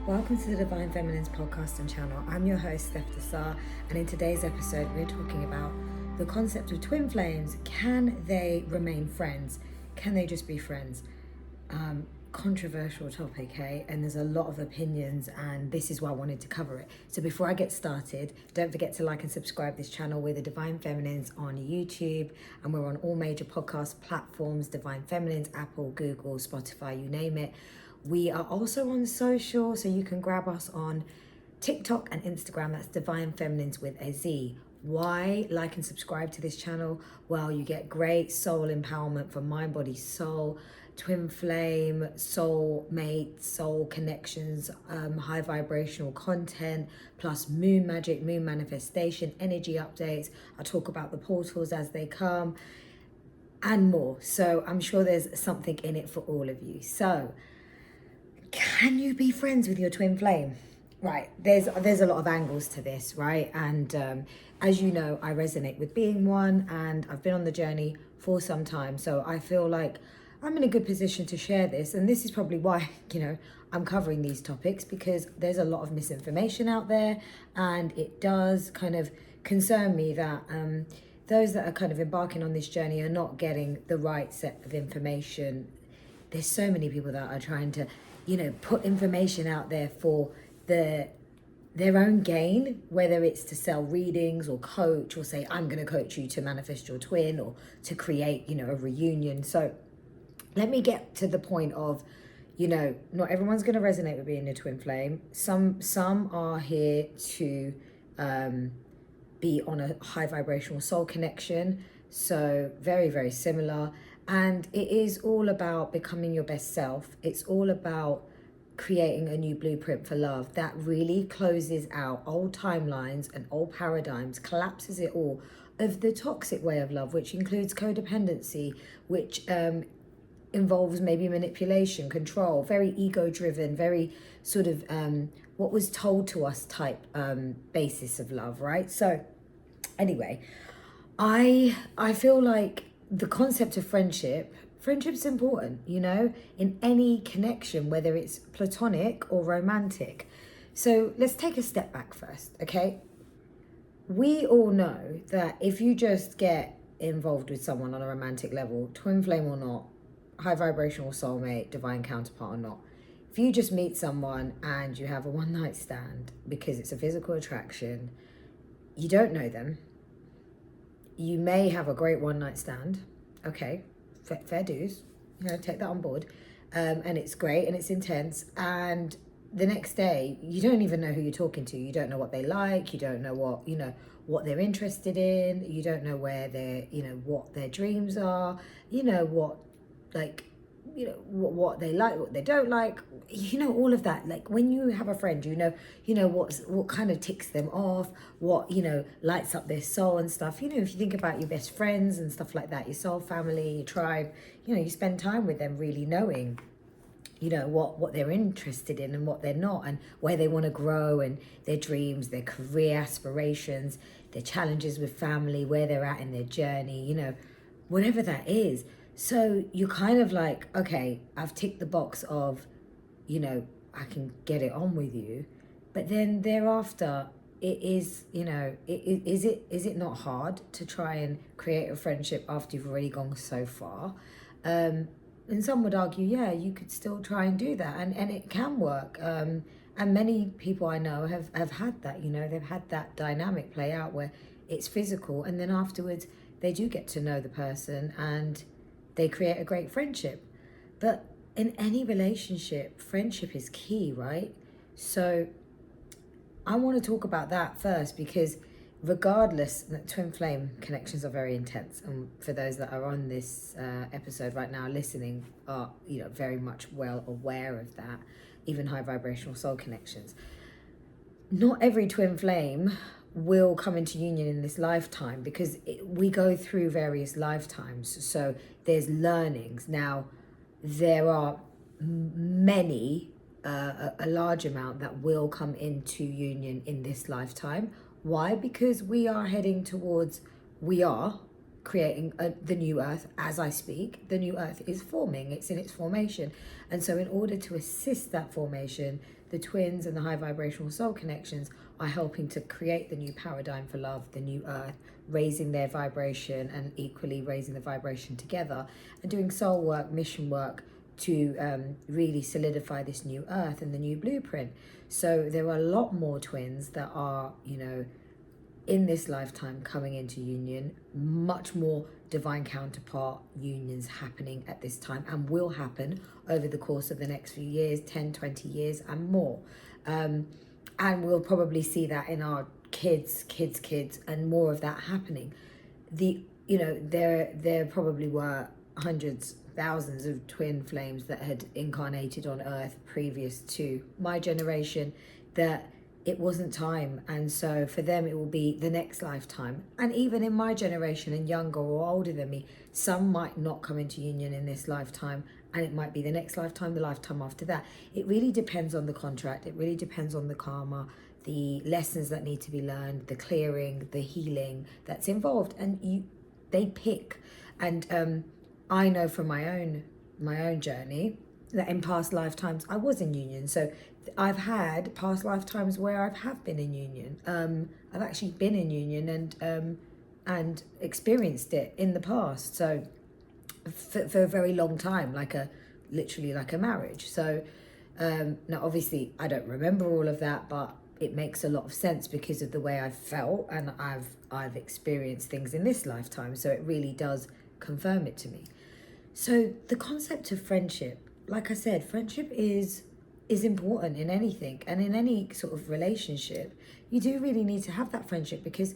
Welcome to the Divine Feminines podcast and channel. I'm your host, Steph D'Sa, and in today's episode, we're talking about the concept of twin flames. Can they remain friends? Can they just be friends? Controversial topic, hey? And there's a lot of opinions, and this is why I wanted to cover it. So before I get started, don't forget to like and subscribe this channel. We're the Divine Feminines on YouTube, and we're on all major podcast platforms, Divine Feminines, Apple, Google, Spotify, you name it. We are also on social, so you can grab us on TikTok and Instagram. That's Divine Feminines with a Z. Why like and subscribe to this channel? Well, you get great soul empowerment from mind, body, soul, twin flame, soul mate, soul connections, high vibrational content, plus moon magic, moon manifestation, energy updates. I talk about the portals as they come and more. So I'm sure there's something in it for all of you. So can you be friends with your twin flame? Right, there's a lot of angles to this, right? And as you know, I resonate with being one, and I've been on the journey for some time. So I feel like I'm in a good position to share this. And this is probably why, I'm covering these topics, because there's a lot of misinformation out there. And it does kind of concern me that those that are kind of embarking on this journey are not getting the right set of information. There's so many people that are trying to, put information out there for their own gain, whether it's to sell readings or coach, or say, I'm going to coach you to manifest your twin, or to create, a reunion. So let me get to the point of, not everyone's going to resonate with being a twin flame. Some are here to be on a high vibrational soul connection. So very, very similar. And it is all about becoming your best self. It's all about creating a new blueprint for love that really closes out old timelines and old paradigms, collapses it all, of the toxic way of love, which includes codependency, which involves maybe manipulation, control, very ego-driven, very sort of what was told to us type basis of love, right? So anyway, I feel like the concept of friendship's important, in any connection, whether it's platonic or romantic. So let's take a step back first, okay? We all know that if you just get involved with someone on a romantic level, twin flame or not, high vibrational soulmate, divine counterpart or not, if you just meet someone and you have a one night stand because it's a physical attraction, you don't know them. You may have a great one night stand. Okay, fair dues. Take that on board. And it's great and it's intense. And the next day, you don't even know who you're talking to. You don't know what they like. You don't know what they're interested in. You don't know where what their dreams are. What they like, what they don't like, all of that. Like when you have a friend, what kind of ticks them off, what, lights up their soul and stuff. If you think about your best friends and stuff like that, your soul family, your tribe, you spend time with them really knowing, what they're interested in and what they're not, and where they want to grow, and their dreams, their career aspirations, their challenges with family, where they're at in their journey, whatever that is. So you're kind of like, okay, I've ticked the box of, I can get it on with you. But then thereafter, it is, is it not hard to try and create a friendship after you've already gone so far? And some would argue, yeah, you could still try and do that. And it can work. And many people I know have had that, they've had that dynamic play out where it's physical. And then afterwards, they do get to know the person and they create a great friendship. But in any relationship, friendship is key, right? So I want to talk about that first, because regardless, twin flame connections are very intense. And for those that are on this episode right now listening are, very much well aware of that, even high vibrational soul connections. Not every twin flame will come into union in this lifetime, because we go through various lifetimes. So there's learnings. Now, there are many, a large amount that will come into union in this lifetime. Why? Because we are heading towards, we are creating the new earth as I speak. The new earth is forming, it's in its formation. And so in order to assist that formation, the twins and the high vibrational soul connections are helping to create the new paradigm for love, the new earth, raising their vibration and equally raising the vibration together, and doing soul work, mission work to really solidify this new earth and the new blueprint. So there are a lot more twins that are, in this lifetime coming into union, much more divine counterpart unions happening at this time and will happen over the course of the next few years, 10, 20 years and more. And we'll probably see that in our kids and more of that happening. There probably were hundreds, thousands of twin flames that had incarnated on earth previous to my generation that it wasn't time, and so for them it will be the next lifetime. And even in my generation and younger or older than me, some might not come into union in this lifetime, and it might be the next lifetime, the lifetime after that. It really depends on the contract, it really depends on the karma, the lessons that need to be learned, the clearing, the healing that's involved, and they pick. And I know from my own journey that in past lifetimes I was in union. So I've had past lifetimes where I have been in union. I've actually been in union and experienced it in the past. So for a very long time, literally like a marriage. So now obviously I don't remember all of that, but it makes a lot of sense because of the way I've felt and I've experienced things in this lifetime. So it really does confirm it to me. So the concept of friendship, like I said, friendship is important in anything, and in any sort of relationship you do really need to have that friendship, because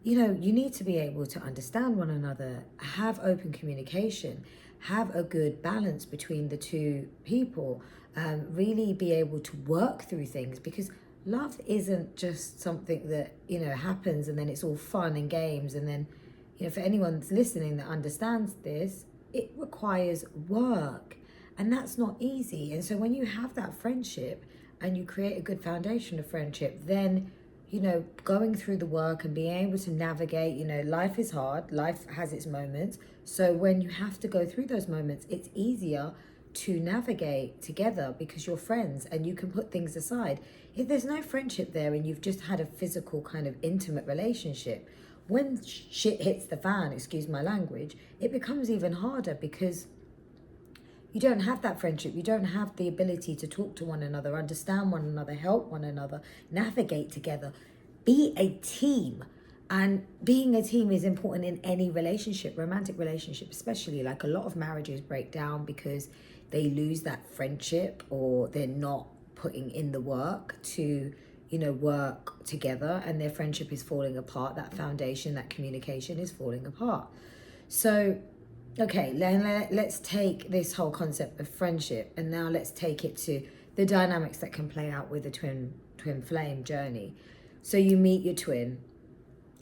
you need to be able to understand one another, have open communication, have a good balance between the two people, really be able to work through things, because love isn't just something that happens and then it's all fun and games, and then for anyone that's listening that understands this, it requires work. And that's not easy. And so when you have that friendship and you create a good foundation of friendship, then, going through the work and being able to navigate, life is hard, life has its moments. So when you have to go through those moments, it's easier to navigate together because you're friends and you can put things aside. If there's no friendship there and you've just had a physical kind of intimate relationship, when shit hits the fan, excuse my language, it becomes even harder because you don't have that friendship. You don't have the ability to talk to one another, understand one another, help one another, navigate together, be a team. And being a team is important in any relationship, romantic relationship especially. Like a lot of marriages break down because they lose that friendship, or they're not putting in the work to, work together, and their friendship is falling apart. That foundation, that communication is falling apart. So okay, let's take this whole concept of friendship and now let's take it to the dynamics that can play out with a twin flame journey. So you meet your twin,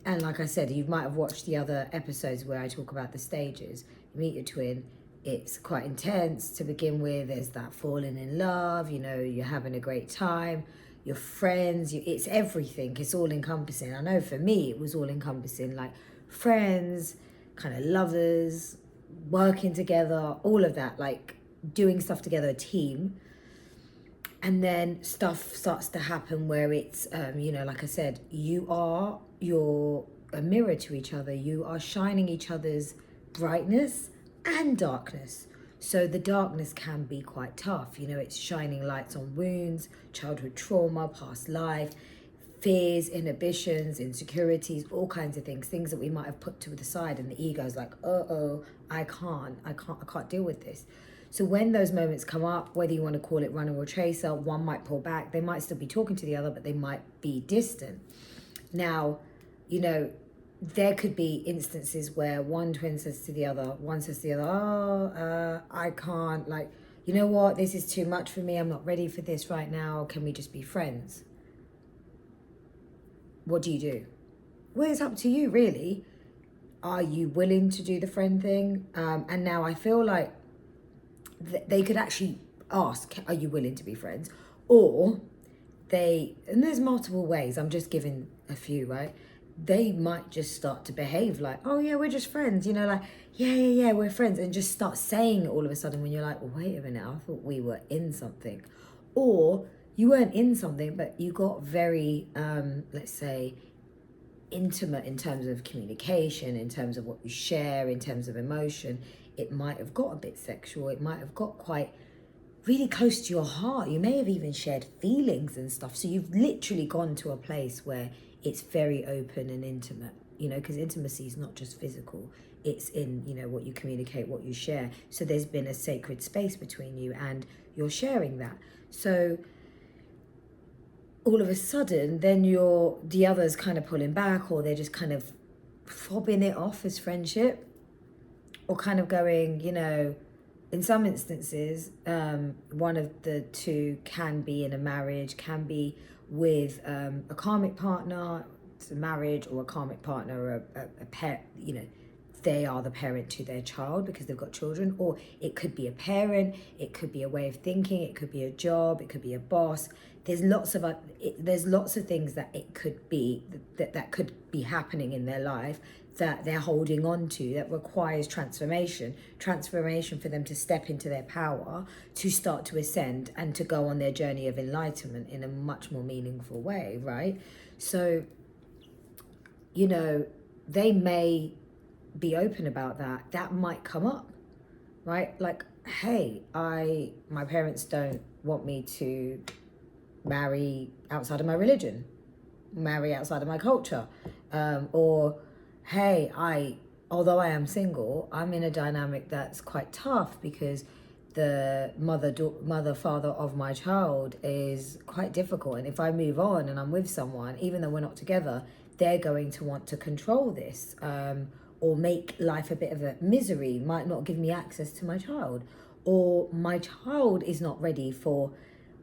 and like I said, you might have watched the other episodes where I talk about the stages. You meet your twin, it's quite intense to begin with. There's that falling in love, you're having a great time, you're friends, it's everything, it's all encompassing. I know for me it was all encompassing, like friends, kind of lovers, working together, all of that, like doing stuff together, a team. And then stuff starts to happen where it's like I said, you're a mirror to each other. You are shining each other's brightness and darkness. So the darkness can be quite tough. It's shining lights on wounds, childhood trauma, past life, fears, inhibitions, insecurities, all kinds of things that we might have put to the side, and the ego's like, I can't deal with this. So when those moments come up, whether you want to call it runner or chaser, one might pull back. They might still be talking to the other, but they might be distant. Now, there could be instances where one twin says to the other, I can't, you know what, this is too much for me. I'm not ready for this right now. Can we just be friends? What do you do? Well, it's up to you, really. Are you willing to do the friend thing? And now I feel like they could actually ask, are you willing to be friends? Or and there's multiple ways, I'm just giving a few, right? They might just start to behave like, oh yeah, we're just friends, yeah, we're friends, and just start saying it all of a sudden when you're like, well, wait a minute, I thought we were in something. Or you weren't in something, but you got very, let's say, intimate in terms of communication, in terms of what you share, in terms of emotion. It might have got a bit sexual. It might have got quite really close to your heart. You may have even shared feelings and stuff. So you've literally gone to a place where it's very open and intimate, you know, because intimacy is not just physical. It's in, you know, what you communicate, what you share. So there's been a sacred space between you and you're sharing that. So all of a sudden, then the other's kind of pulling back, or they're just kind of fobbing it off as friendship, or kind of going, you know, in some instances, one of the two can be in a marriage, can be with a karmic partner, it's a marriage, or a karmic partner, or a pet, you know, they are the parent to their child because they've got children. Or it could be a parent, it could be a way of thinking, it could be a job, it could be a boss. There's lots of things that it could be, that could be happening in their life that they're holding on to, that requires transformation for them to step into their power, to start to ascend and to go on their journey of enlightenment in a much more meaningful way, right? So, you know, they may be open about that. That might come up, right? Like, hey, my parents don't want me to marry outside of my religion, marry outside of my culture, or hey, although I am single, I'm in a dynamic that's quite tough because the mother father of my child is quite difficult, and if I move on and I'm with someone, even though we're not together, they're going to want to control this, or make life a bit of a misery, might not give me access to my child, or my child is not ready for,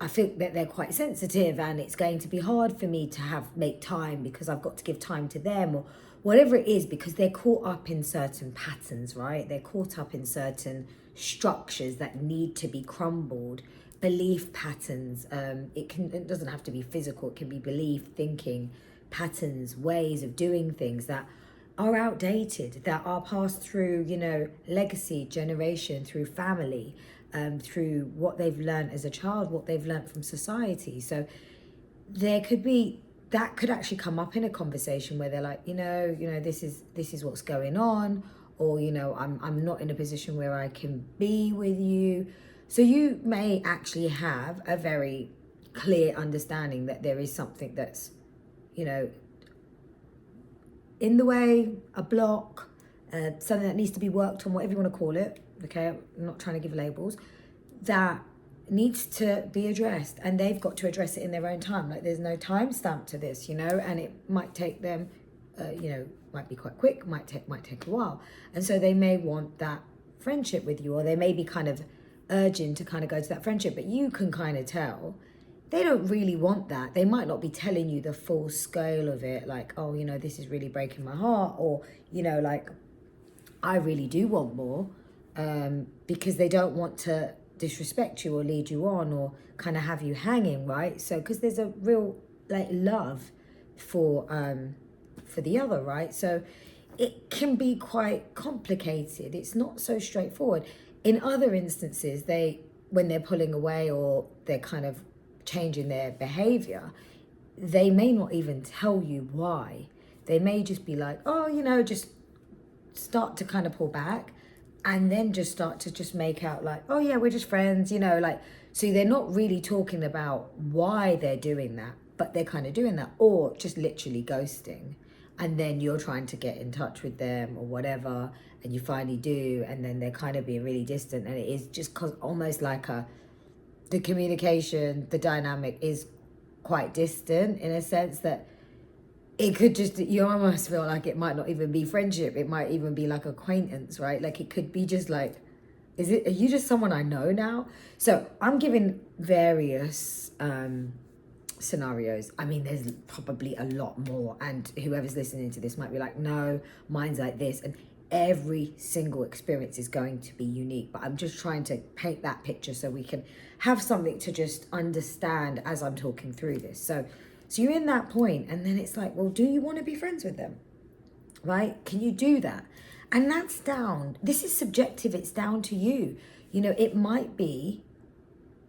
I think that they're quite sensitive and it's going to be hard for me to make time because I've got to give time to them, or whatever it is, because they're caught up in certain patterns, right? They're caught up in certain structures that need to be crumbled, belief patterns. It doesn't have to be physical, it can be belief, thinking patterns, ways of doing things that are outdated, that are passed through, you know, legacy, generation, through family, through what they've learned as a child, what they've learned from society. So there could be, that could actually come up in a conversation where they're like, you know, this is what's going on, or, you know, I'm not in a position where I can be with you. So you may actually have a very clear understanding that there is something that's, you know, in the way, a block, something that needs to be worked on, whatever you want to call it, okay, I'm not trying to give labels, that needs to be addressed, and they've got to address it in their own time. Like, there's no time stamp to this, you know, and it might take them, you know, might be quite quick, might take a while. And so they may want that friendship with you, or they may be kind of urging to kind of go to that friendship, but you can kind of tell they don't really want that. They might not be telling you the full scale of it, like, oh, you know, this is really breaking my heart, or, you know, like, I really do want more, because they don't want to disrespect you or lead you on or kind of have you hanging, right? So, because there's a real, like, love for the other, right? So it can be quite complicated. It's not so straightforward. In other instances, when they're pulling away or they're kind of changing their behavior, they may not even tell you why. They may just be like, oh, you know, just start to kind of pull back, and then just start to just make out like, oh yeah, we're just friends, you know, like, so they're not really talking about why they're doing that, but they're kind of doing that, or just literally ghosting. And then you're trying to get in touch with them or whatever, and you finally do, and then they're kind of being really distant, and it is just almost like the communication, the dynamic is quite distant, in a sense that it could just, you almost feel like it might not even be friendship. It might even be like acquaintance, right? Like, it could be just like, are you just someone I know now? So I'm giving various scenarios. I mean, there's probably a lot more, and whoever's listening to this might be like, no, mine's like this. And every single experience is going to be unique, but I'm just trying to paint that picture so we can have something to just understand as I'm talking through this. So you're in that point, and then it's like, well, do you want to be friends with them, right? Can you do that? And this is subjective, it's down to you. You know, it might be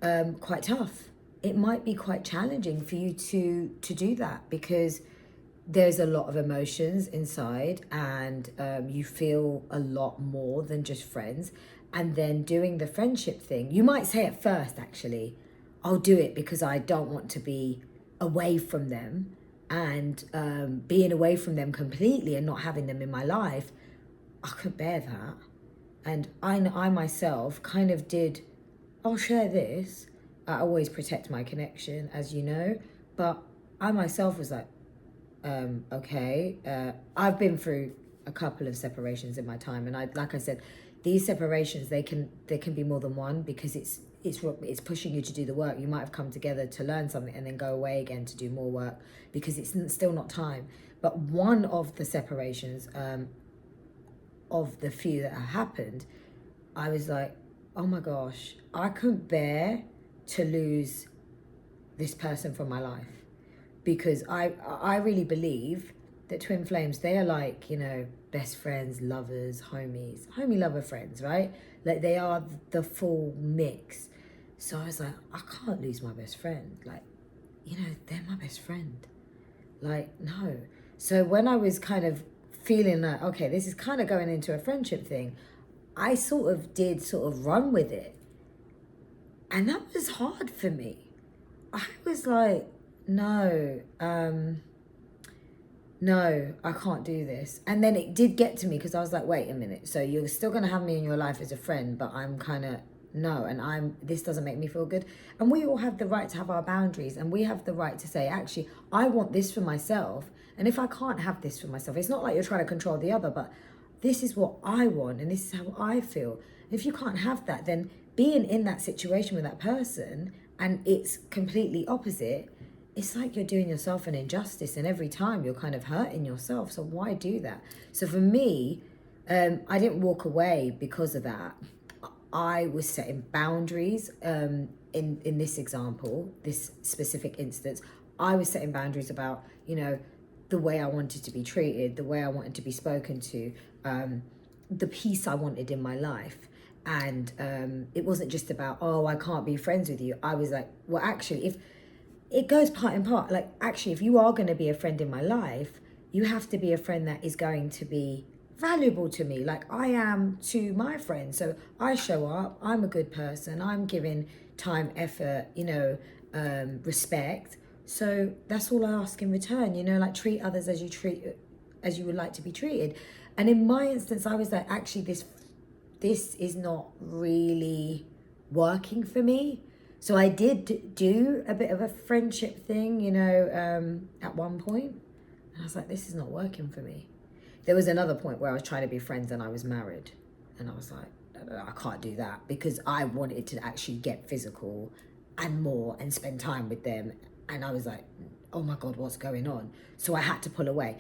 quite tough. it might be quite challenging for you to do that, because there's a lot of emotions inside, and you feel a lot more than just friends. And then doing the friendship thing, you might say at first, actually, I'll do it because I don't want to be away from them, and being away from them completely and not having them in my life, I couldn't bear that. And I myself kind of did, I'll share this. I always protect my connection, as you know, but I myself was like, okay, I've been through a couple of separations in my time, and like I said, these separations, they can be more than one, because it's pushing you to do the work. You might have come together to learn something and then go away again to do more work, because it's still not time. But one of the separations, of the few that happened, I was like, oh my gosh, I couldn't bear to lose this person from my life, because I really believe that twin flames, they are like, you know, best friends, lovers, homie lover friends, right? Like, they are the full mix. So I was like, I can't lose my best friend. Like, you know, they're my best friend. Like, no. So when I was kind of feeling like, okay, this is kind of going into a friendship thing, I sort of run with it. And that was hard for me. I was like, no, I can't do this. And then it did get to me, because I was like, wait a minute. So you're still going to have me in your life as a friend, but I'm kind of, no. And this doesn't make me feel good. And we all have the right to have our boundaries, and we have the right to say, actually, I want this for myself. And if I can't have this for myself, it's not like you're trying to control the other, but this is what I want, and this is how I feel. If you can't have that, then being in that situation with that person and it's completely opposite, it's like you're doing yourself an injustice, and every time you're kind of hurting yourself. So why do that? So for me, I didn't walk away because of that. I was setting boundaries. In this example, this specific instance, I was setting boundaries about, you know, the way I wanted to be treated, the way I wanted to be spoken to, the peace I wanted in my life. And it wasn't just about, oh, I can't be friends with you. I was like, well, actually, if it goes part and part, like, actually, if you are going to be a friend in my life, you have to be a friend that is going to be valuable to me, like I am to my friends. So I show up, I'm a good person, I'm giving time, effort, you know, respect. So that's all I ask in return, you know, like, treat others as you would like to be treated. And in my instance, I was like, actually, this is not really working for me. So I did do a bit of a friendship thing, you know, at one point. And I was like, this is not working for me. There was another point where I was trying to be friends and I was married. And I was like, no, I can't do that, because I wanted to actually get physical and more and spend time with them. And I was like, oh my God, what's going on? So I had to pull away.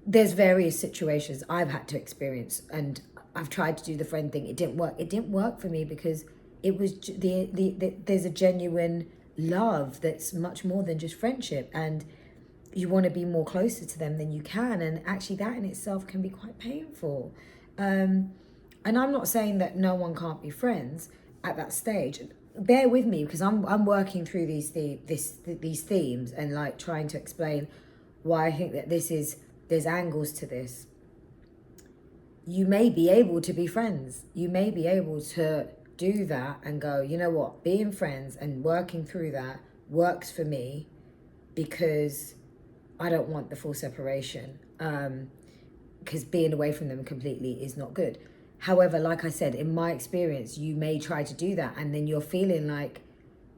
There's various situations I've had to experience, and I've tried to do the friend thing. It didn't work. It didn't work for me, because it was there's a genuine love that's much more than just friendship, and you want to be more closer to them than you can, and actually that in itself can be quite painful. And I'm not saying that no one can't be friends at that stage. Bear with me, because I'm working through these themes and like trying to explain why I think that there's angles to this. You may be able to be friends. You may be able to do that and go, you know what, being friends and working through that works for me, because I don't want the full separation, because being away from them completely is not good. However, like I said, in my experience, you may try to do that, and then you're feeling like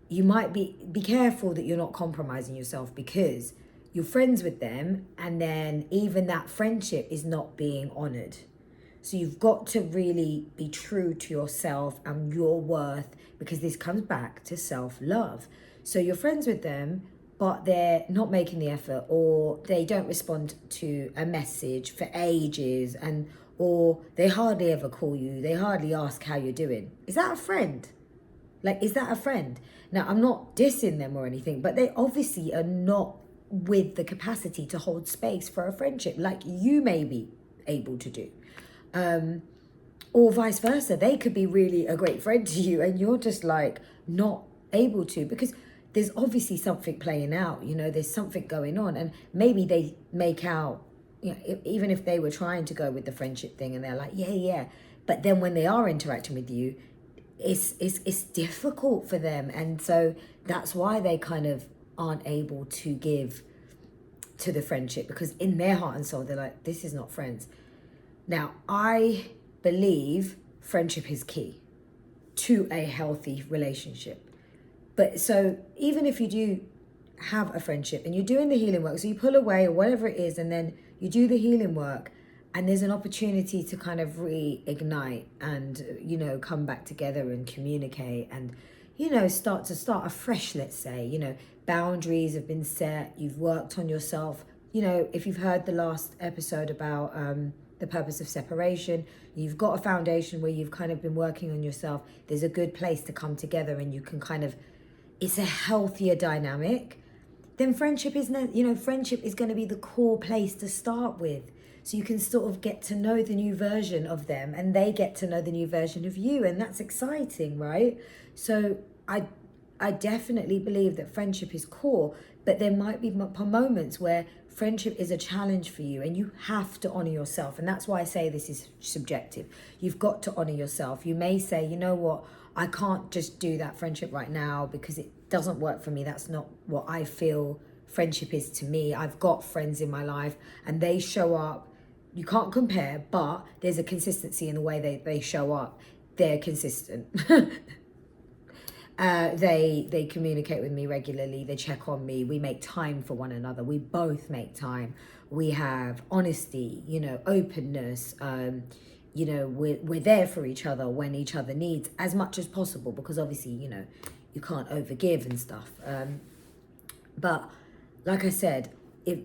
you might be careful that you're not compromising yourself, because you're friends with them, and then even that friendship is not being honored. So you've got to really be true to yourself and your worth, because this comes back to self-love. So you're friends with them, but they're not making the effort, or they don't respond to a message for ages, or they hardly ever call you, they hardly ask how you're doing. Is that a friend? Like, is that a friend? Now, I'm not dissing them or anything, but they obviously are not with the capacity to hold space for a friendship like you may be able to do. Or vice versa. They could be really a great friend to you, and you're just like not able to, because there's obviously something playing out, you know, there's something going on. And maybe they make out, you know, even if they were trying to go with the friendship thing and they're like, yeah. But then when they are interacting with you, it's difficult for them. And so that's why they kind of aren't able to give to the friendship, because in their heart and soul, they're like, this is not friends. Now, I believe friendship is key to a healthy relationship. But so even if you do have a friendship and you're doing the healing work, so you pull away or whatever it is, and then you do the healing work, and there's an opportunity to kind of reignite and, you know, come back together and communicate and, you know, start afresh, let's say, you know, boundaries have been set, you've worked on yourself. You know, if you've heard the last episode about the purpose of separation, you've got a foundation where you've kind of been working on yourself. There's a good place to come together and you can kind of, it's a healthier dynamic. Then friendship is, you know, friendship is going to be the core place to start with. So you can sort of get to know the new version of them and they get to know the new version of you. And that's exciting, right? So I definitely believe that friendship is core, but there might be moments where friendship is a challenge for you and you have to honor yourself. And that's why I say this is subjective. You've got to honor yourself. You may say, you know what, I can't just do that friendship right now because it doesn't work for me. That's not what I feel friendship is to me. I've got friends in my life and they show up. You can't compare, but there's a consistency in the way they show up. They're consistent. They communicate with me regularly. They check on me. We make time for one another. We both make time. We have honesty, you know, openness. You know, we're there for each other when each other needs as much as possible, because obviously, you know, you can't overgive and stuff. But like I said, if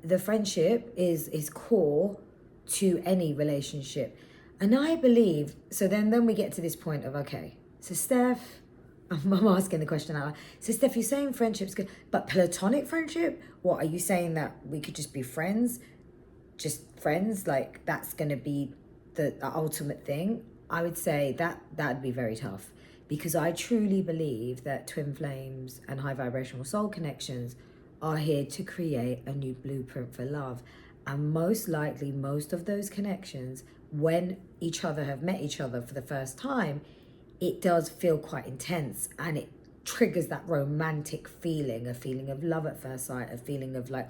the friendship is core to any relationship. And I believe, so then we get to this point of, okay, so Steph, I'm asking the question out. So Steph, you're saying friendship's good, but platonic friendship? What, are you saying that we could just be friends? Just friends? Like that's going to be the ultimate thing? I would say that'd be very tough, because I truly believe that twin flames and high vibrational soul connections are here to create a new blueprint for love. And most likely, most of those connections, when each other have met each other for the first time, it does feel quite intense and it triggers that romantic feeling, a feeling of love at first sight, a feeling of like,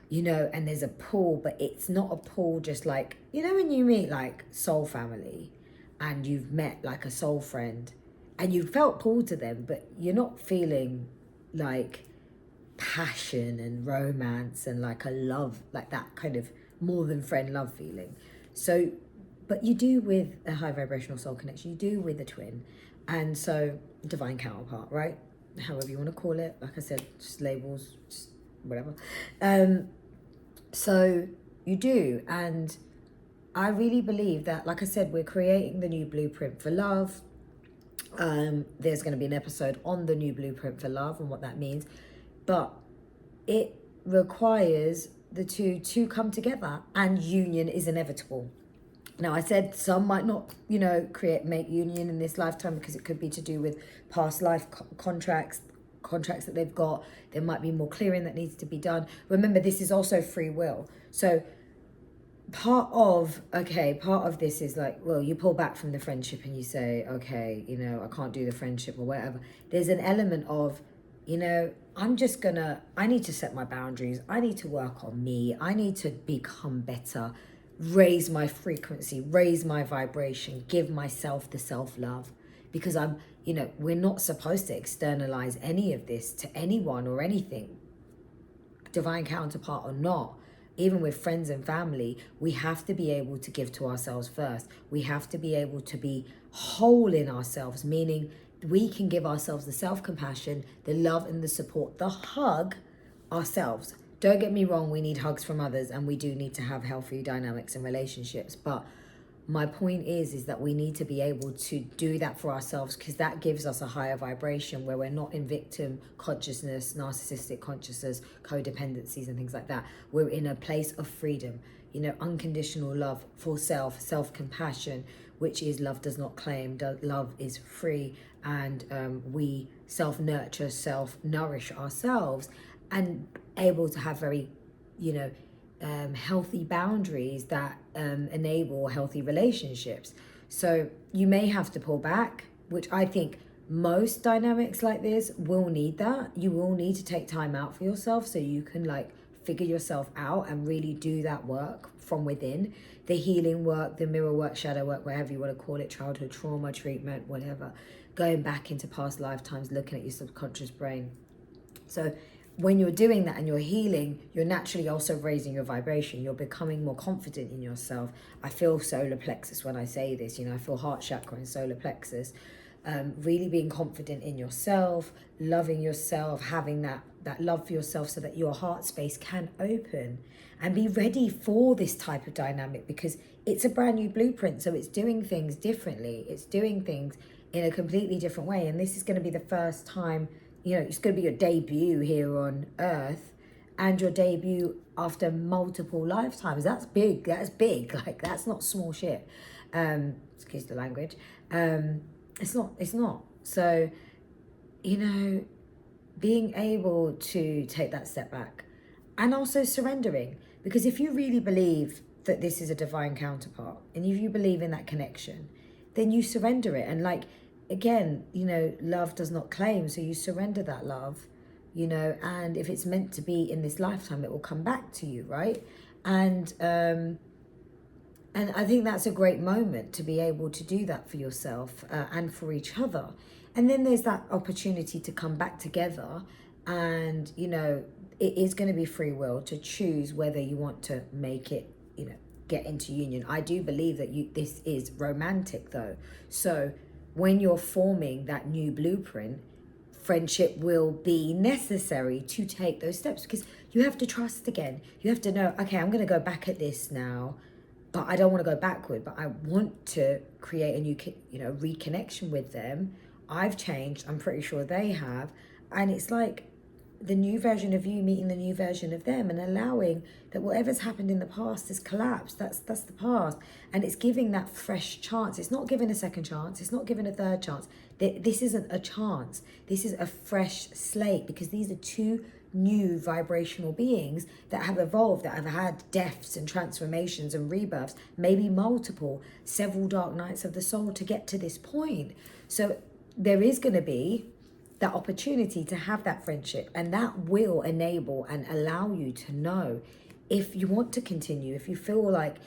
you know, and there's a pull, but it's not a pull just like, you know, when you meet like soul family and you've met like a soul friend and you felt pulled to them, but you're not feeling like passion and romance and like a love, like that kind of more than friend love feeling. So, but you do with a high vibrational soul connection, you do with a twin. And so divine counterpart, right? However you want to call it. Like I said, just labels, just whatever. So you do. And I really believe that, like I said, we're creating the new blueprint for love. There's going to be an episode on the new blueprint for love and what that means. But it requires the two to come together, and union is inevitable. Now, I said some might not, you know, make union in this lifetime because it could be to do with past life contracts that they've got. There might be more clearing that needs to be done. Remember, this is also free will. So part of this is like, well, you pull back from the friendship and you say, okay, you know, I can't do the friendship or whatever. There's an element of, you know, I need to set my boundaries. I need to work on me. I need to become better, raise my frequency, raise my vibration, give myself the self-love, because you know, we're not supposed to externalize any of this to anyone or anything, divine counterpart or not. Even with friends and family, we have to be able to give to ourselves first. We have to be able to be whole in ourselves, meaning we can give ourselves the self-compassion, the love and the support, the hug ourselves. Don't get me wrong, we need hugs from others and we do need to have healthy dynamics in relationships. But my point is that we need to be able to do that for ourselves, because that gives us a higher vibration where we're not in victim consciousness, narcissistic consciousness, codependencies and things like that. We're in a place of freedom, you know, unconditional love for self-compassion. which is love does not claim, love is free, and we self-nurture, self-nourish ourselves, and able to have very, healthy boundaries that enable healthy relationships. So you may have to pull back, which I think most dynamics like this will need that. You will need to take time out for yourself so you can figure yourself out and really do that work from within. The healing work, the mirror work, shadow work, whatever you want to call it, childhood trauma treatment, whatever. Going back into past lifetimes, looking at your subconscious brain. So when you're doing that and you're healing, you're naturally also raising your vibration. You're becoming more confident in yourself. I feel solar plexus when I say this, I feel heart chakra and solar plexus. Really being confident in yourself, loving yourself, having that love for yourself so that your heart space can open, and be ready for this type of dynamic, because it's a brand new blueprint. So it's doing things differently. It's doing things in a completely different way. And this is going to be the first time, it's going to be your debut here on Earth, and your debut after multiple lifetimes. That's big. That's big. That's not small shit. Excuse the language. It's not. So, being able to take that step back, and also surrendering, because if you really believe that this is a divine counterpart, and if you believe in that connection, then you surrender it. And again, love does not claim, so you surrender that love, and if it's meant to be in this lifetime, it will come back to you, right? And I think that's a great moment to be able to do that for yourself and for each other. And then there's that opportunity to come back together, and, it is going to be free will to choose whether you want to make it, get into union. I do believe that this is romantic though. So when you're forming that new blueprint, friendship will be necessary to take those steps, because you have to trust again. You have to know, okay, I'm going to go back at this now, but I don't want to go backward, but I want to create a new, reconnection with them. I've changed. I'm pretty sure they have. And it's like the new version of you meeting the new version of them, and allowing that whatever's happened in the past is collapsed. That's the past. And it's giving that fresh chance. It's not giving a second chance. It's not giving a third chance. This isn't a chance. This is a fresh slate, because these are two new vibrational beings that have evolved, that have had deaths and transformations and rebirths, maybe multiple, several dark nights of the soul to get to this point. So there is going to be that opportunity to have that friendship, and that will enable and allow you to know if you want to continue, if you feel like,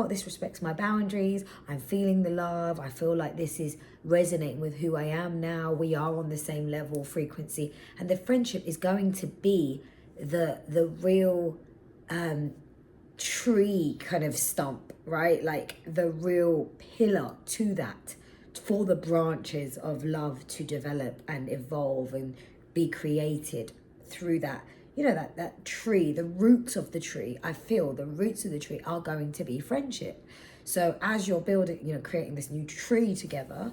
this respects my boundaries, I'm feeling the love, I feel like this is resonating with who I am now, we are on the same level, frequency, and the friendship is going to be the real tree kind of stump, right? The real pillar to that, for the branches of love to develop and evolve and be created through that, that tree, the roots of the tree. I feel the roots of the tree are going to be friendship. So as you're building, creating this new tree together,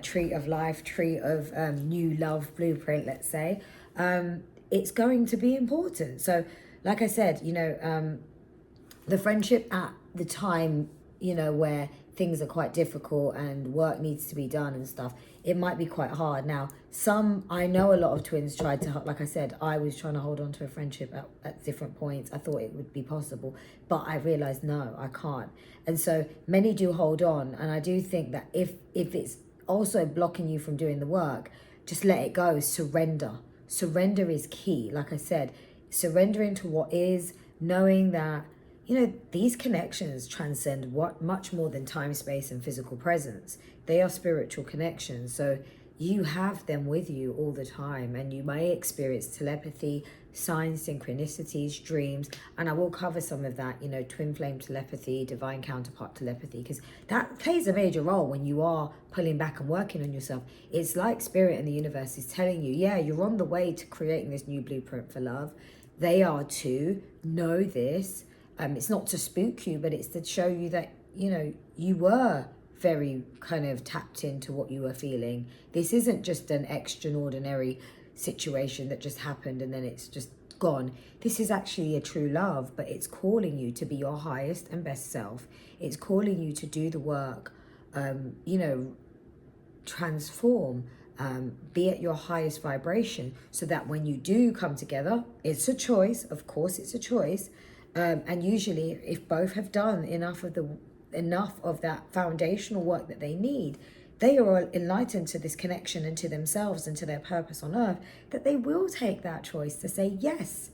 tree of life, tree of new love blueprint, let's say, it's going to be important. So like I said, the friendship at the time, where things are quite difficult and work needs to be done and stuff, it might be quite hard. Now, I know a lot of twins tried to, like I said, I was trying to hold on to a friendship at different points. I thought it would be possible, but I realized, no, I can't. And so many do hold on. And I do think that if it's also blocking you from doing the work, just let it go. Surrender. Surrender is key. Like I said, surrendering to what is, knowing that, these connections transcend much more than time, space, and physical presence. They are spiritual connections. So you have them with you all the time, and you may experience telepathy, signs, synchronicities, dreams. And I will cover some of that, twin flame telepathy, divine counterpart telepathy, because that plays a major role when you are pulling back and working on yourself. It's like spirit and the universe is telling you, yeah, you're on the way to creating this new blueprint for love. They are too. Know this. It's not to spook you, but it's to show you that, you were very kind of tapped into what you were feeling. This isn't just an extraordinary situation that just happened and then it's just gone. This is actually a true love, but it's calling you to be your highest and best self. It's calling you to do the work you know, transform, be at your highest vibration, so that when you do come together, it's a choice, of course it's a choice, and usually if both have done enough of that foundational work that they need, they are enlightened to this connection and to themselves and to their purpose on earth, that they will take that choice to say, yes,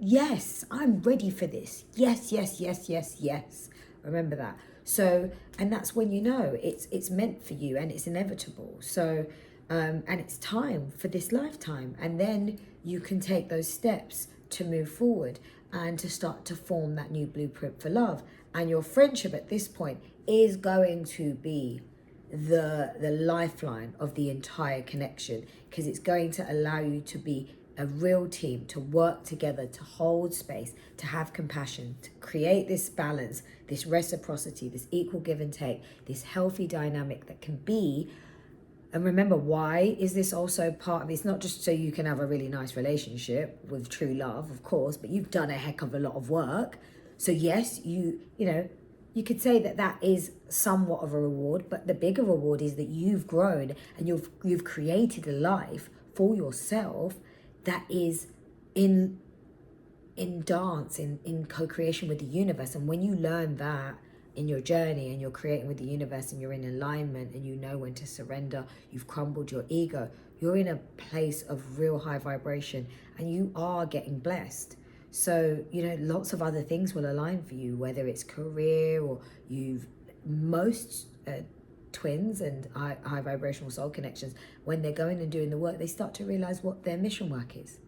yes, I'm ready for this. Yes, yes, yes, yes, yes. Remember that. So, and that's when you know it's meant for you and it's inevitable. So, and it's time for this lifetime. And then you can take those steps to move forward and to start to form that new blueprint for love. And your friendship at this point is going to be the lifeline of the entire connection, because it's going to allow you to be a real team, to work together, to hold space, to have compassion, to create this balance, this reciprocity, this equal give and take, this healthy dynamic that can be. And remember, why is this also part of it? It's not just so you can have a really nice relationship with true love, of course, but you've done a heck of a lot of work. So yes, you know, you could say that is somewhat of a reward, but the bigger reward is that you've grown and you've created a life for yourself that is in dance, in co-creation with the universe. And when you learn that in your journey and you're creating with the universe and you're in alignment and you know when to surrender, you've crumbled your ego, you're in a place of real high vibration and you are getting blessed. So, you know, lots of other things will align for you, whether it's career or most twins and high vibrational soul connections, when they're going and doing the work, they start to realize what their mission work is.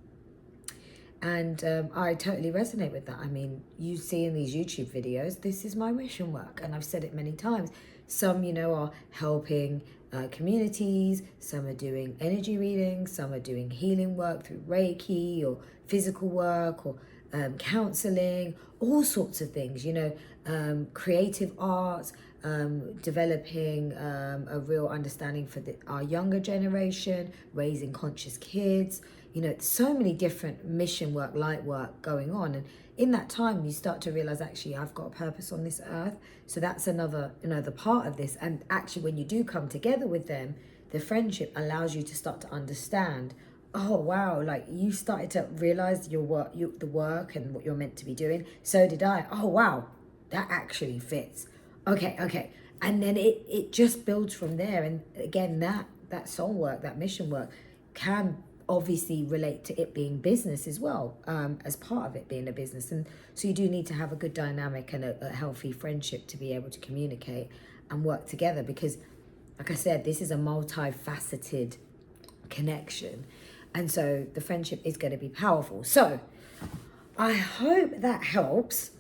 And I totally resonate with that. I mean, you see in these YouTube videos, this is my mission work. And I've said it many times. Some, you know, are helping communities. Some are doing energy readings. Some are doing healing work through Reiki or physical work or counseling, all sorts of things, you know, creative arts, developing a real understanding for our younger generation, raising conscious kids. You know, so many different mission work, light work going on. And in that time, you start to realize, actually, I've got a purpose on this earth. So that's another part of this. And actually, when you do come together with them, the friendship allows you to start to understand, oh, wow, like you started to realize your work, the work and what you're meant to be doing. So did I. Oh, wow, that actually fits. Okay. And then it just builds from there. And again, that soul work, that mission work can obviously relate to it being business as well, as part of it being a business. And so you do need to have a good dynamic and a healthy friendship to be able to communicate and work together, because like I said, this is a multifaceted connection, and so the friendship is going to be powerful. So I hope that helps.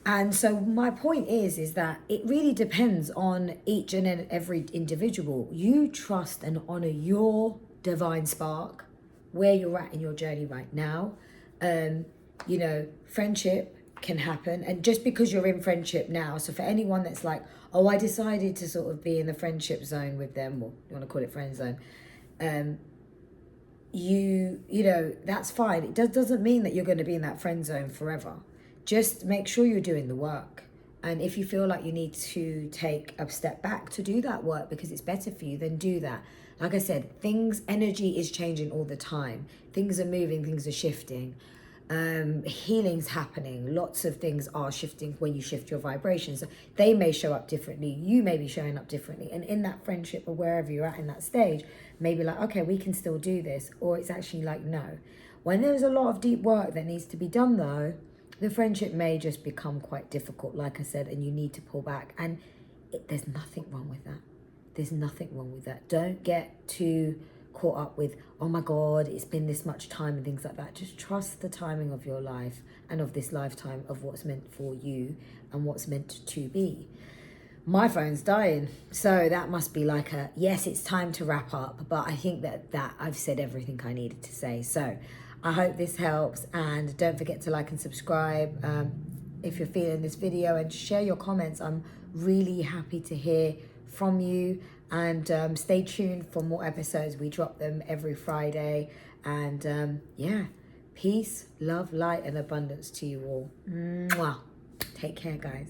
And so my point is that it really depends on each and every individual. You trust and honor your divine spark, where you're at in your journey right now. You know, friendship can happen. And just because you're in friendship now, so for anyone that's like, oh, I decided to sort of be in the friendship zone with them, or you want to call it friend zone, you know, that's fine. It doesn't mean that you're going to be in that friend zone forever. Just make sure you're doing the work. And if you feel like you need to take a step back to do that work because it's better for you, then do that. Like I said, energy is changing all the time. Things are moving, things are shifting. Healing's happening. Lots of things are shifting when you shift your vibrations. They may show up differently. You may be showing up differently. And in that friendship or wherever you're at in that stage, maybe like, okay, we can still do this. Or it's actually like, no. When there's a lot of deep work that needs to be done though, the friendship may just become quite difficult, like I said, and you need to pull back. And there's nothing wrong with that. There's nothing wrong with that. Don't get too caught up with, oh my God, it's been this much time and things like that. Just trust the timing of your life and of this lifetime, of what's meant for you and what's meant to be. My phone's dying, so that must be like yes, it's time to wrap up. But I think that I've said everything I needed to say. So I hope this helps, and don't forget to like and subscribe if you're feeling this video, and share your comments. I'm really happy to hear from you, and stay tuned for more episodes. We drop them every Friday, and yeah, peace, love, light, and abundance to you all. Mwah. Take care, guys.